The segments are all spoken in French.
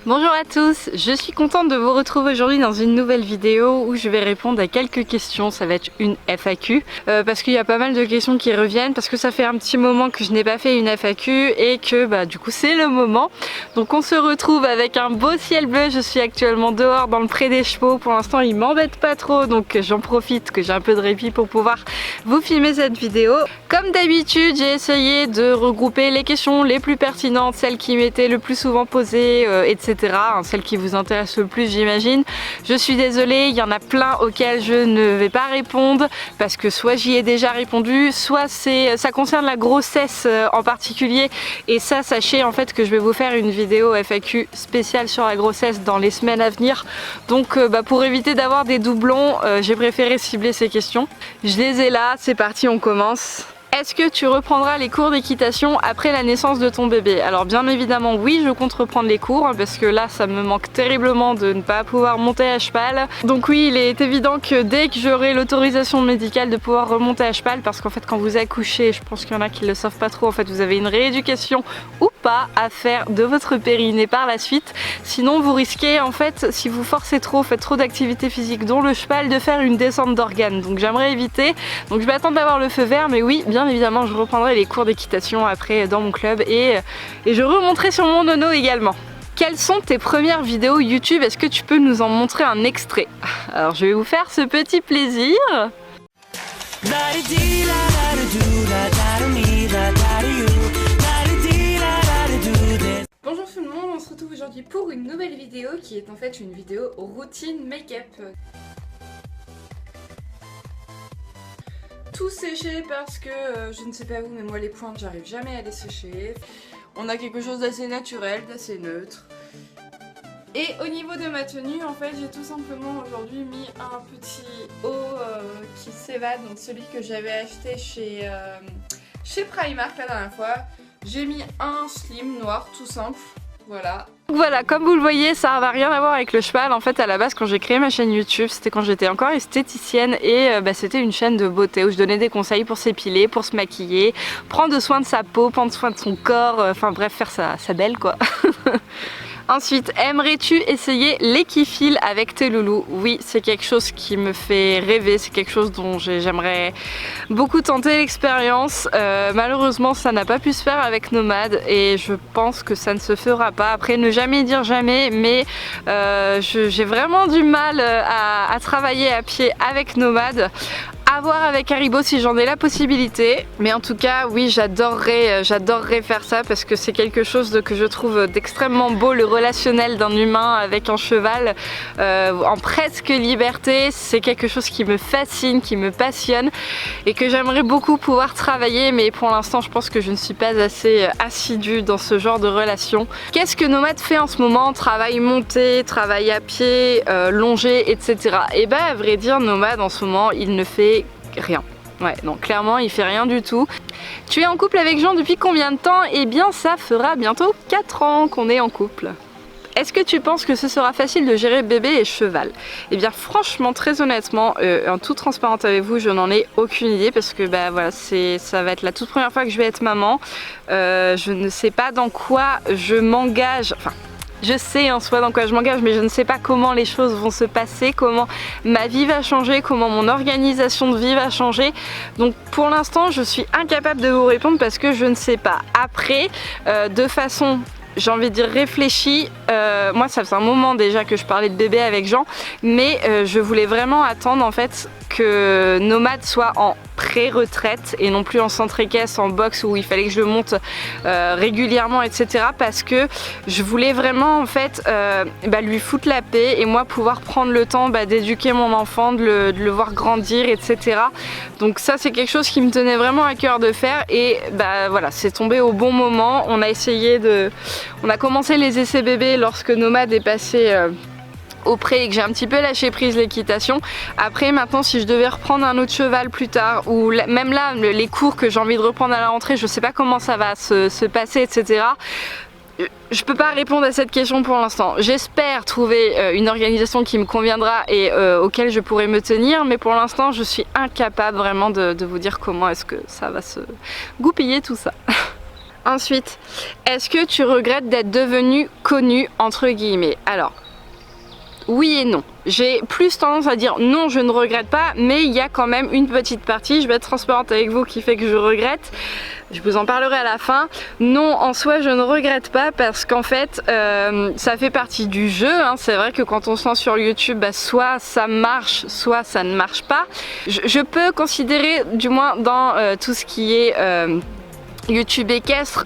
Bonjour à tous, je suis contente de vous retrouver aujourd'hui dans une nouvelle vidéo où je vais répondre à quelques questions. Ça va être une FAQ parce qu'il y a pas mal de questions qui reviennent parce que ça fait un petit moment que je n'ai pas fait une FAQ et que du coup c'est le moment. Donc on se retrouve avec un beau ciel bleu. Je suis actuellement dehors dans le pré des chevaux. Pour l'instant il m'embête pas trop, donc j'en profite que j'ai un peu de répit pour pouvoir vous filmer cette vidéo. Comme d'habitude, j'ai essayé de regrouper les questions les plus pertinentes, celles qui m'étaient le plus souvent posées, etc. Celles qui vous intéressent le plus, j'imagine. Je suis désolée, il y en a plein auxquelles je ne vais pas répondre parce que soit j'y ai déjà répondu, soit ça concerne la grossesse en particulier. Et ça, sachez en fait que je vais vous faire une vidéo FAQ spéciale sur la grossesse dans les semaines à venir. Donc pour éviter d'avoir des doublons, j'ai préféré cibler ces questions. Je les ai là, c'est parti, on commence. Est-ce que tu reprendras les cours d'équitation après la naissance de ton bébé? Alors bien évidemment oui, je compte reprendre les cours parce que là ça me manque terriblement de ne pas pouvoir monter à cheval. Donc oui, il est évident que dès que j'aurai l'autorisation médicale de pouvoir remonter à cheval, parce qu'en fait quand vous accouchez, je pense qu'il y en a qui le savent pas trop, en fait vous avez une rééducation ou pas à faire de votre périnée par la suite. Sinon vous risquez en fait, si vous forcez trop, faites trop d'activité physique dont le cheval, de faire une descente d'organes. Donc j'aimerais éviter. Donc je vais attendre d'avoir le feu vert, mais oui, bien évidemment je reprendrai les cours d'équitation après dans mon club et je remonterai sur mon nono également. Quelles sont tes premières vidéos YouTube? Est-ce que tu peux nous en montrer un extrait? Alors je vais vous faire ce petit plaisir. Bonjour tout le monde, on se retrouve aujourd'hui pour une nouvelle vidéo qui est en fait une vidéo routine make-up. Tout séché parce que je ne sais pas vous, mais moi les pointes j'arrive jamais à les sécher. On a quelque chose d'assez naturel, d'assez neutre. Et au niveau de ma tenue, en fait j'ai tout simplement aujourd'hui mis un petit haut qui s'évade, donc celui que j'avais acheté chez Primark la dernière fois. J'ai mis un slim noir tout simple, voilà. Voilà, comme vous le voyez, ça n'a rien à voir avec le cheval. En fait, à la base, quand j'ai créé ma chaîne YouTube, c'était quand j'étais encore esthéticienne et c'était une chaîne de beauté où je donnais des conseils pour s'épiler, pour se maquiller, prendre soin de sa peau, prendre soin de son corps, enfin bref, faire sa belle quoi. Ensuite, aimerais-tu essayer l'équifile avec tes loulous? Oui, c'est quelque chose qui me fait rêver, c'est quelque chose dont j'aimerais beaucoup tenter l'expérience. Malheureusement, ça n'a pas pu se faire avec Nomad et je pense que ça ne se fera pas. Après, ne jamais dire jamais, mais j'ai vraiment du mal à travailler à pied avec Nomad. À voir avec Haribo si j'en ai la possibilité, mais en tout cas oui, j'adorerais faire ça parce que c'est quelque chose que je trouve d'extrêmement beau, le relationnel d'un humain avec un cheval en presque liberté. C'est quelque chose qui me fascine, qui me passionne et que j'aimerais beaucoup pouvoir travailler, mais pour l'instant je pense que je ne suis pas assez assidue dans ce genre de relation. Qu'est-ce que Nomad fait en ce moment? Travail monté, travail à pied, longé, etc. Et à vrai dire, Nomad en ce moment il ne fait rien. Ouais, donc clairement il fait rien du tout. Tu es en couple avec Jean depuis combien de temps? Eh bien ça fera bientôt 4 ans qu'on est en couple. Est-ce que tu penses que ce sera facile de gérer bébé et cheval? Eh bien franchement, très honnêtement, en toute transparence avec vous, je n'en ai aucune idée parce que voilà, ça va être la toute première fois que je vais être maman. Je ne sais pas dans quoi je m'engage, enfin je sais en soi dans quoi je m'engage, mais je ne sais pas comment les choses vont se passer, comment ma vie va changer, comment mon organisation de vie va changer. Donc pour l'instant je suis incapable de vous répondre parce que je ne sais pas. Après, de façon, j'ai envie de dire réfléchie, moi ça fait un moment déjà que je parlais de bébé avec Jean, mais je voulais vraiment attendre en fait que Nomad soit en pré-retraite et non plus en centre équestre, en boxe où il fallait que je le monte régulièrement, etc. parce que je voulais vraiment en fait lui foutre la paix et moi pouvoir prendre le temps d'éduquer mon enfant, de le voir grandir, etc. Donc ça c'est quelque chose qui me tenait vraiment à cœur de faire et voilà, c'est tombé au bon moment. On a commencé les essais bébés lorsque Nomad est passé au pré et que j'ai un petit peu lâché prise l'équitation. Après maintenant si je devais reprendre un autre cheval plus tard ou même là les cours que j'ai envie de reprendre à la rentrée, je sais pas comment ça va se passer, etc. Je peux pas répondre à cette question pour l'instant. J'espère trouver une organisation qui me conviendra et auquel je pourrai me tenir, mais pour l'instant je suis incapable vraiment de vous dire comment est-ce que ça va se goupiller tout ça. Ensuite, est-ce que tu regrettes d'être devenue connue entre guillemets? Alors, oui et non. J'ai plus tendance à dire non, je ne regrette pas, mais il y a quand même une petite partie, je vais être transparente avec vous, qui fait que je regrette. Je vous en parlerai à la fin. Non, en soi, je ne regrette pas parce qu'en fait, ça fait partie du jeu. Hein. C'est vrai que quand on se lance sur YouTube, bah, soit ça marche, soit ça ne marche pas. Je peux considérer, du moins dans tout ce qui est YouTube équestre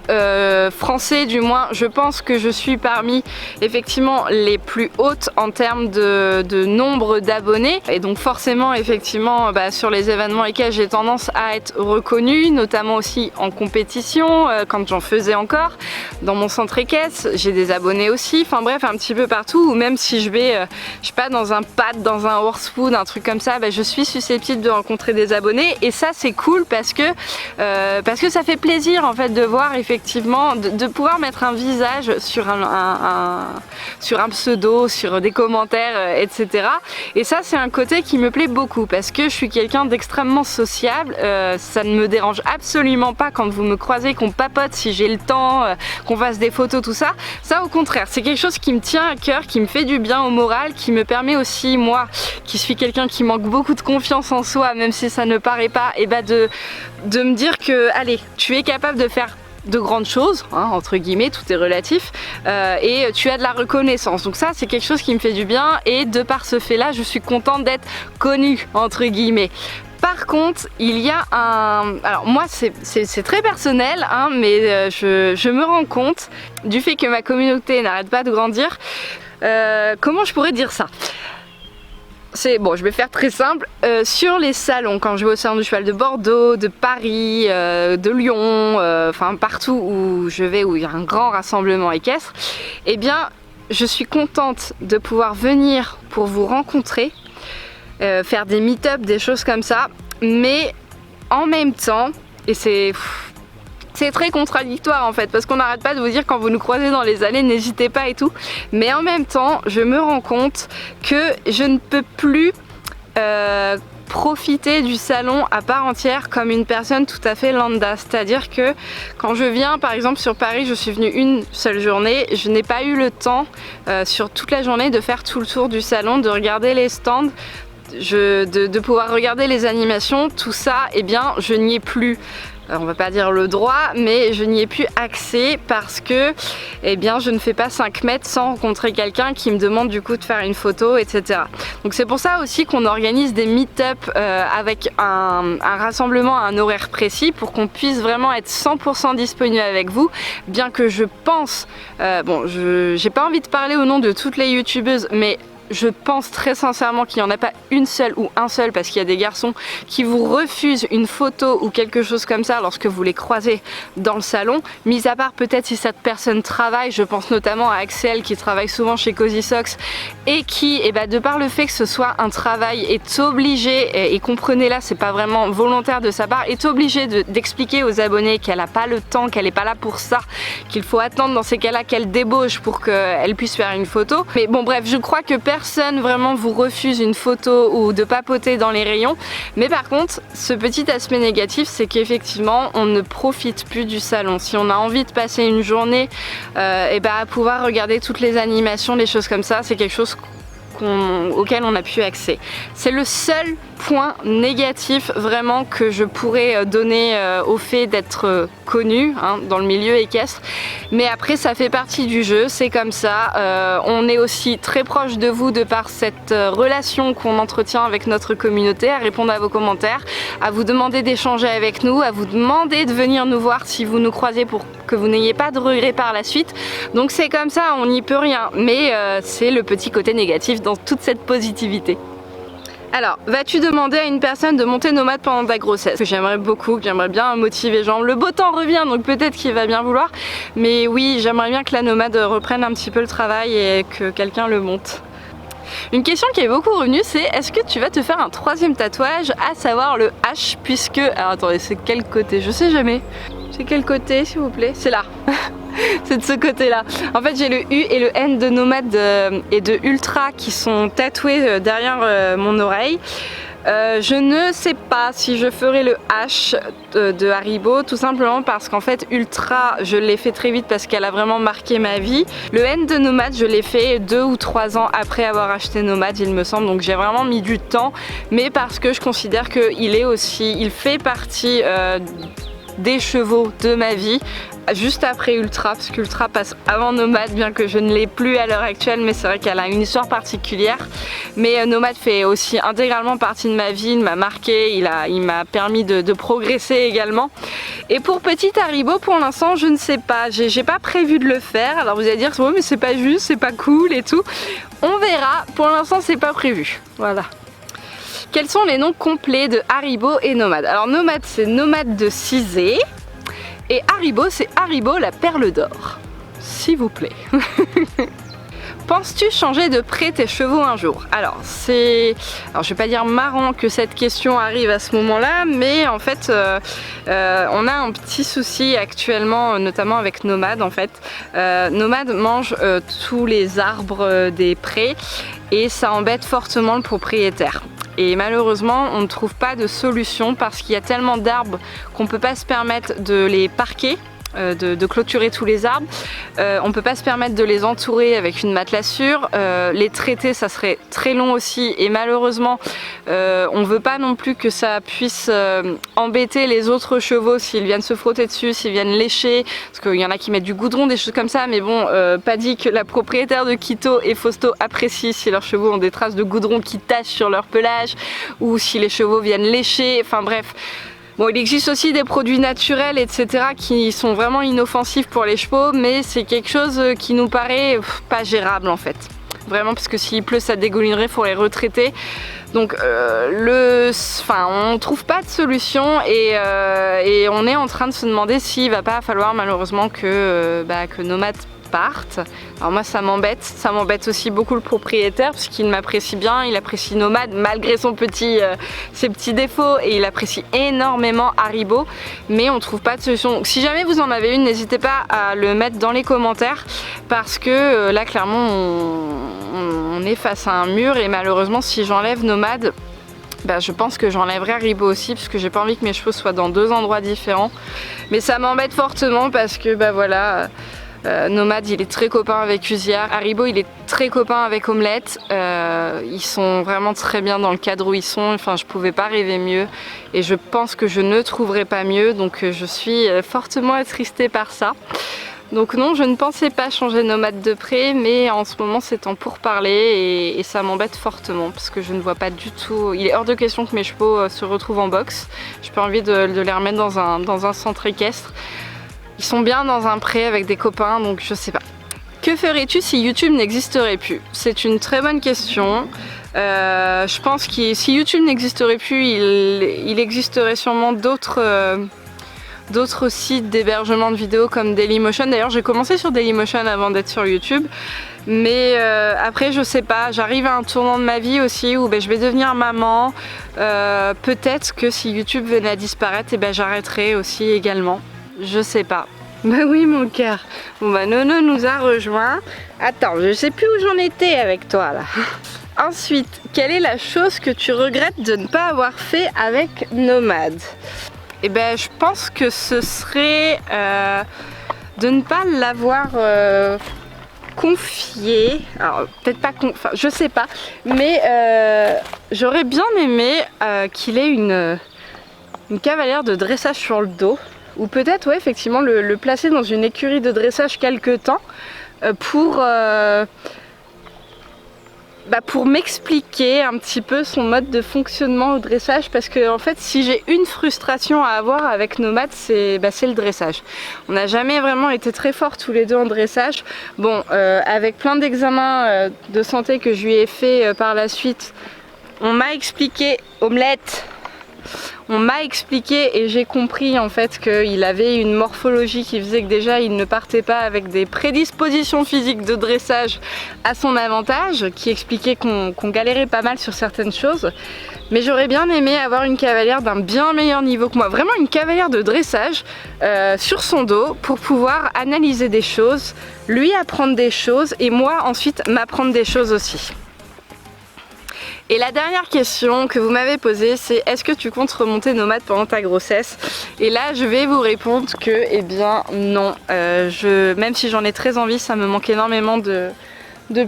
français, du moins je pense que je suis parmi effectivement les plus hautes en termes de nombre d'abonnés, et donc forcément effectivement sur les événements équestres j'ai tendance à être reconnue, notamment aussi en compétition quand j'en faisais encore, dans mon centre équestre j'ai des abonnés aussi, enfin bref un petit peu partout, ou même si je vais je sais pas dans un pad, dans un horsefood, un truc comme ça, je suis susceptible de rencontrer des abonnés, et ça c'est cool parce que ça fait plaisir en fait de voir effectivement, de pouvoir mettre un visage sur sur un pseudo, sur des commentaires, etc. Et ça c'est un côté qui me plaît beaucoup parce que je suis quelqu'un d'extrêmement sociable, ça ne me dérange absolument pas quand vous me croisez, qu'on papote si j'ai le temps, qu'on fasse des photos, tout ça. Ça au contraire, c'est quelque chose qui me tient à cœur, qui me fait du bien au moral, qui me permet aussi, moi qui suis quelqu'un qui manque beaucoup de confiance en soi, même si ça ne paraît pas, et de me dire que allez, tu es capable de faire de grandes choses, hein, entre guillemets, tout est relatif, et tu as de la reconnaissance. Donc ça c'est quelque chose qui me fait du bien, et de par ce fait là je suis contente d'être connue entre guillemets. Par contre, il y a un... Alors moi c'est très personnel, hein, mais je me rends compte du fait que ma communauté n'arrête pas de grandir. Comment je pourrais dire ça? Bon, je vais faire très simple. Sur les salons, quand je vais au salon du cheval de Bordeaux, de Paris, de Lyon, enfin partout où je vais, où il y a un grand rassemblement équestre, eh bien je suis contente de pouvoir venir pour vous rencontrer, faire des meet-up, des choses comme ça, mais en même temps, et c'est très contradictoire en fait, parce qu'on n'arrête pas de vous dire quand vous nous croisez dans les allées, n'hésitez pas et tout, mais en même temps je me rends compte que je ne peux plus profiter du salon à part entière comme une personne tout à fait lambda. C'est-à-dire que quand je viens par exemple sur Paris, je suis venue une seule journée, je n'ai pas eu le temps sur toute la journée de faire tout le tour du salon, de regarder les stands, de pouvoir regarder les animations, tout ça, eh bien je n'y ai plus, on va pas dire le droit, mais je n'y ai plus accès parce que eh bien je ne fais pas 5 mètres sans rencontrer quelqu'un qui me demande du coup de faire une photo, etc. Donc c'est pour ça aussi qu'on organise des meet-up avec un rassemblement à un horaire précis pour qu'on puisse vraiment être 100% disponible avec vous, bien que je pense, bon j'ai pas envie de parler au nom de toutes les youtubeuses, mais je pense très sincèrement qu'il n'y en a pas une seule ou un seul, parce qu'il y a des garçons qui vous refusent une photo ou quelque chose comme ça lorsque vous les croisez dans le salon, mis à part peut-être si cette personne travaille. Je pense notamment à Axel qui travaille souvent chez Cozy Socks et qui, de par le fait que ce soit un travail, est obligé, et comprenez là, c'est pas vraiment volontaire de sa part, est obligé d'expliquer aux abonnés qu'elle n'a pas le temps, qu'elle n'est pas là pour ça, qu'il faut attendre dans ces cas-là qu'elle débauche pour qu'elle puisse faire une photo. Mais bon bref, je crois que personne vraiment vous refuse une photo ou de papoter dans les rayons, mais par contre ce petit aspect négatif, c'est qu'effectivement on ne profite plus du salon. Si on a envie de passer une journée à pouvoir regarder toutes les animations, les choses comme ça, c'est quelque chose auquel on n'a plus accès. C'est le seul point négatif vraiment que je pourrais donner au fait d'être connu dans le milieu équestre, mais après ça fait partie du jeu, c'est comme ça. On est aussi très proche de vous de par cette relation qu'on entretient avec notre communauté, à répondre à vos commentaires, à vous demander d'échanger avec nous, à vous demander de venir nous voir si vous nous croisez pour que vous n'ayez pas de regrets par la suite. Donc c'est comme ça, on n'y peut rien, mais c'est le petit côté négatif dans toute cette positivité. Alors, vas-tu demander à une personne de monter nomade pendant ta grossesse? Que j'aimerais beaucoup, que j'aimerais bien motiver Jean. Le beau temps revient, donc peut-être qu'il va bien vouloir. Mais oui, j'aimerais bien que la nomade reprenne un petit peu le travail et que quelqu'un le monte. Une question qui est beaucoup revenue, c'est est-ce que tu vas te faire un 3e tatouage, à savoir le H, puisque... Alors attendez, c'est quel côté? Je sais jamais. C'est quel côté s'il vous plaît? C'est là. C'est de ce côté là. En fait j'ai le U et le N de nomade et de ultra qui sont tatoués derrière mon oreille. Je ne sais pas si je ferai le H de Haribo, tout simplement parce qu'en fait Ultra je l'ai fait très vite parce qu'elle a vraiment marqué ma vie. Le N de Nomad je l'ai fait 2 ou 3 ans après avoir acheté Nomad il me semble, donc j'ai vraiment mis du temps, mais parce que je considère qu'il fait partie des chevaux de ma vie. Juste après Ultra, parce qu'Ultra passe avant Nomad, bien que je ne l'ai plus à l'heure actuelle, mais c'est vrai qu'elle a une histoire particulière. Mais Nomad fait aussi intégralement partie de ma vie, il m'a marqué, il m'a permis de progresser également. Et pour petit Haribo, pour l'instant, je ne sais pas, j'ai pas prévu de le faire. Alors vous allez dire, oh, mais c'est pas juste, c'est pas cool et tout. On verra, pour l'instant c'est pas prévu, voilà. Quels sont les noms complets de Haribo et Nomad? Alors Nomad c'est Nomad de Cizé. Et Haribo, c'est Haribo la perle d'or. S'il vous plaît. Penses-tu changer de près tes chevaux un jour? Alors je vais pas dire marrant que cette question arrive à ce moment-là, mais en fait on a un petit souci actuellement, notamment avec Nomad en fait. Nomad mange tous les arbres des prés et ça embête fortement le propriétaire. Et malheureusement on ne trouve pas de solution parce qu'il y a tellement d'arbres qu'on ne peut pas se permettre de les parquer, de clôturer tous les arbres. On ne peut pas se permettre de les entourer avec une matelassure. Les traiter ça serait très long aussi et malheureusement on ne veut pas non plus que ça puisse embêter les autres chevaux s'ils viennent se frotter dessus, s'ils viennent lécher, parce qu'il y en a qui mettent du goudron, des choses comme ça, mais bon, pas dit que la propriétaire de Quito et Fausto apprécie si leurs chevaux ont des traces de goudron qui tachent sur leur pelage ou si les chevaux viennent lécher, enfin bref. Bon, il existe aussi des produits naturels, etc. qui sont vraiment inoffensifs pour les chevaux, mais c'est quelque chose qui nous paraît pas gérable en fait. Vraiment, parce que s'il pleut, ça dégoulinerait, il faut les retraiter. Donc, on trouve pas de solution et on est en train de se demander s'il va pas falloir malheureusement que Nomad parte. Alors moi ça m'embête aussi beaucoup le propriétaire parce qu'il m'apprécie bien, il apprécie Nomad malgré ses petits défauts et il apprécie énormément Haribo, mais on trouve pas de solution. Donc, si jamais vous en avez une, n'hésitez pas à le mettre dans les commentaires parce que là clairement on est face à un mur et malheureusement si j'enlève Nomad, je pense que j'enlèverai Haribo aussi parce que j'ai pas envie que mes chevaux soient dans 2 endroits différents, mais ça m'embête fortement parce que voilà. Nomad il est très copain avec Uziar, Haribo il est très copain avec Omelette, ils sont vraiment très bien dans le cadre où ils sont, enfin je pouvais pas rêver mieux et je pense que je ne trouverai pas mieux, donc je suis fortement attristée par ça. Donc non, je ne pensais pas changer Nomad de près, mais en ce moment c'est en pourparler et ça m'embête fortement parce que je ne vois pas du tout, il est hors de question que mes chevaux se retrouvent en boxe, j'ai pas envie de les remettre dans un centre équestre. Ils sont bien dans un pré avec des copains, donc je sais pas. Que ferais-tu si YouTube n'existerait plus? C'est une très bonne question. Je pense que si YouTube n'existerait plus, il existerait sûrement d'autres sites d'hébergement de vidéos comme Dailymotion. D'ailleurs j'ai commencé sur Dailymotion avant d'être sur YouTube. Mais après je sais pas, j'arrive à un tournant de ma vie aussi où je vais devenir maman. Peut-être que si YouTube venait à disparaître, j'arrêterai aussi également. Je sais pas. Bah oui mon cœur. Bon Nono nous a rejoint. Attends, je sais plus où j'en étais avec toi là. Ensuite, quelle est la chose que tu regrettes de ne pas avoir fait avec Nomad? Je pense que ce serait de ne pas l'avoir confié. Alors peut-être pas je sais pas. Mais j'aurais bien aimé qu'il ait une cavalière de dressage sur le dos. Ou peut-être ouais, effectivement le placer dans une écurie de dressage quelque temps pour m'expliquer un petit peu son mode de fonctionnement au dressage, parce que en fait si j'ai une frustration à avoir avec Nomad c'est le dressage. On n'a jamais vraiment été très forts tous les deux en dressage. Bon avec plein d'examens de santé que je lui ai fait par la suite, on m'a expliqué Omelette. On m'a expliqué et j'ai compris en fait qu'il avait une morphologie qui faisait que déjà il ne partait pas avec des prédispositions physiques de dressage à son avantage, qui expliquait qu'on galérait pas mal sur certaines choses. Mais j'aurais bien aimé avoir une cavalière d'un bien meilleur niveau que moi, vraiment une cavalière de dressage sur son dos pour pouvoir analyser des choses, lui apprendre des choses et moi ensuite m'apprendre des choses aussi. Et la dernière question que vous m'avez posée, c'est est-ce que tu comptes remonter nomade pendant ta grossesse? Et là je vais vous répondre que eh bien non, même si j'en ai très envie, ça me manque énormément de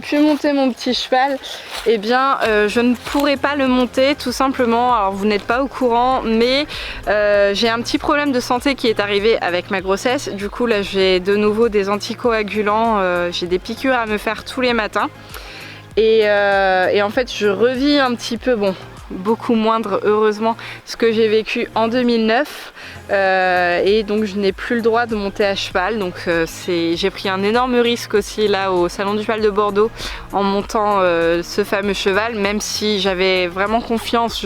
plus monter mon petit cheval. Eh bien je ne pourrai pas le monter tout simplement. Alors vous n'êtes pas au courant, mais j'ai un petit problème de santé qui est arrivé avec ma grossesse. Du coup là j'ai de nouveau des anticoagulants, j'ai des piqûres à me faire tous les matins. Et en fait je revis un petit peu, bon beaucoup moindre heureusement, ce que j'ai vécu en 2009 et donc je n'ai plus le droit de monter à cheval. Donc j'ai pris un énorme risque aussi là au salon du cheval de Bordeaux en montant ce fameux cheval, même si j'avais vraiment confiance.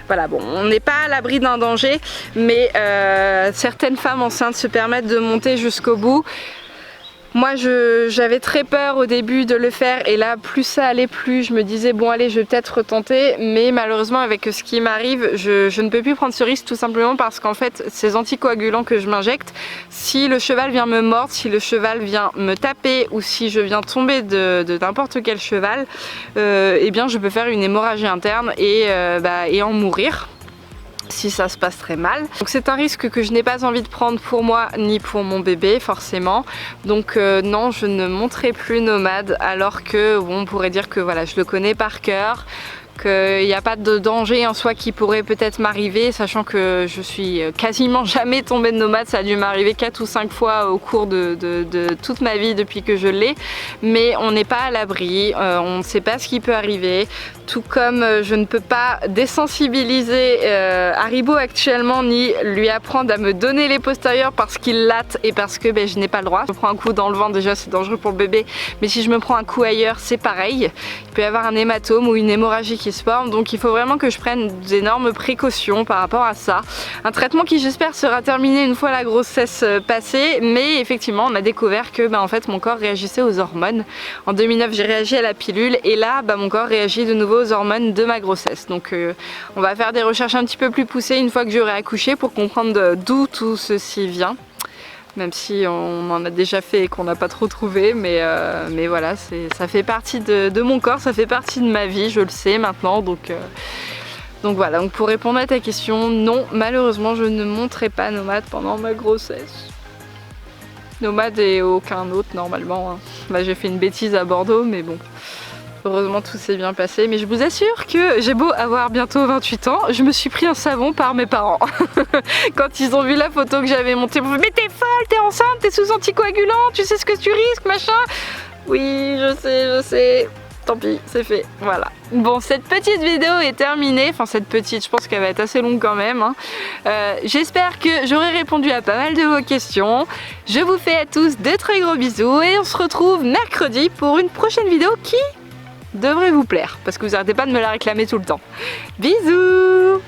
Voilà, bon, on n'est pas à l'abri d'un danger, mais certaines femmes enceintes se permettent de monter jusqu'au bout. Moi j'avais très peur au début de le faire, et là plus ça allait, plus je me disais bon allez je vais peut-être retenter, mais malheureusement avec ce qui m'arrive je ne peux plus prendre ce risque, tout simplement parce qu'en fait ces anticoagulants que je m'injecte, si le cheval vient me mordre, si le cheval vient me taper ou si je viens tomber de n'importe quel cheval, eh bien je peux faire une hémorragie interne et en mourir si ça se passe très mal. Donc c'est un risque que je n'ai pas envie de prendre pour moi ni pour mon bébé forcément. Donc non, je ne monterai plus nomade, alors que bon, on pourrait dire que voilà, je le connais par cœur, qu'il n'y a pas de danger en soi qui pourrait peut-être m'arriver, sachant que je suis quasiment jamais tombée de nomade. Ça a dû m'arriver 4 ou 5 fois au cours de toute ma vie depuis que je l'ai, mais on n'est pas à l'abri, on ne sait pas ce qui peut arriver. Tout comme je ne peux pas désensibiliser Haribo actuellement, ni lui apprendre à me donner les postérieurs parce qu'il latte et parce que je n'ai pas le droit. Je me prends un coup dans le ventre, déjà c'est dangereux pour le bébé, mais si je me prends un coup ailleurs c'est pareil. Il peut y avoir un hématome ou une hémorragie qui se forme, donc il faut vraiment que je prenne d'énormes précautions par rapport à ça. Un traitement qui j'espère sera terminé une fois la grossesse passée, mais effectivement on a découvert que en fait mon corps réagissait aux hormones. En 2009 j'ai réagi à la pilule, et là mon corps réagit de nouveau aux hormones de ma grossesse. Donc on va faire des recherches un petit peu plus poussées une fois que j'aurai accouché pour comprendre d'où tout ceci vient, même si on en a déjà fait et qu'on n'a pas trop trouvé, mais voilà, ça fait partie de mon corps, ça fait partie de ma vie, je le sais maintenant. Donc voilà, donc pour répondre à ta question, non, malheureusement je ne monterai pas nomade pendant ma grossesse. Nomade et aucun autre normalement, hein. Là j'ai fait une bêtise à Bordeaux, mais bon, heureusement tout s'est bien passé. Mais je vous assure que j'ai beau avoir bientôt 28 ans, je me suis pris un savon par mes parents. Quand ils ont vu la photo que j'avais montée, ils m'ont dit mais t'es folle, t'es enceinte, t'es sous anticoagulant, tu sais ce que tu risques, machin. Oui, je sais. Tant pis, c'est fait, voilà. Bon, cette petite vidéo est terminée, enfin cette petite, je pense qu'elle va être assez longue quand même, hein. J'espère que j'aurai répondu à pas mal de vos questions. Je vous fais à tous de très gros bisous et on se retrouve mercredi pour une prochaine vidéo qui devrait vous plaire, parce que vous arrêtez pas de me la réclamer tout le temps. Bisous!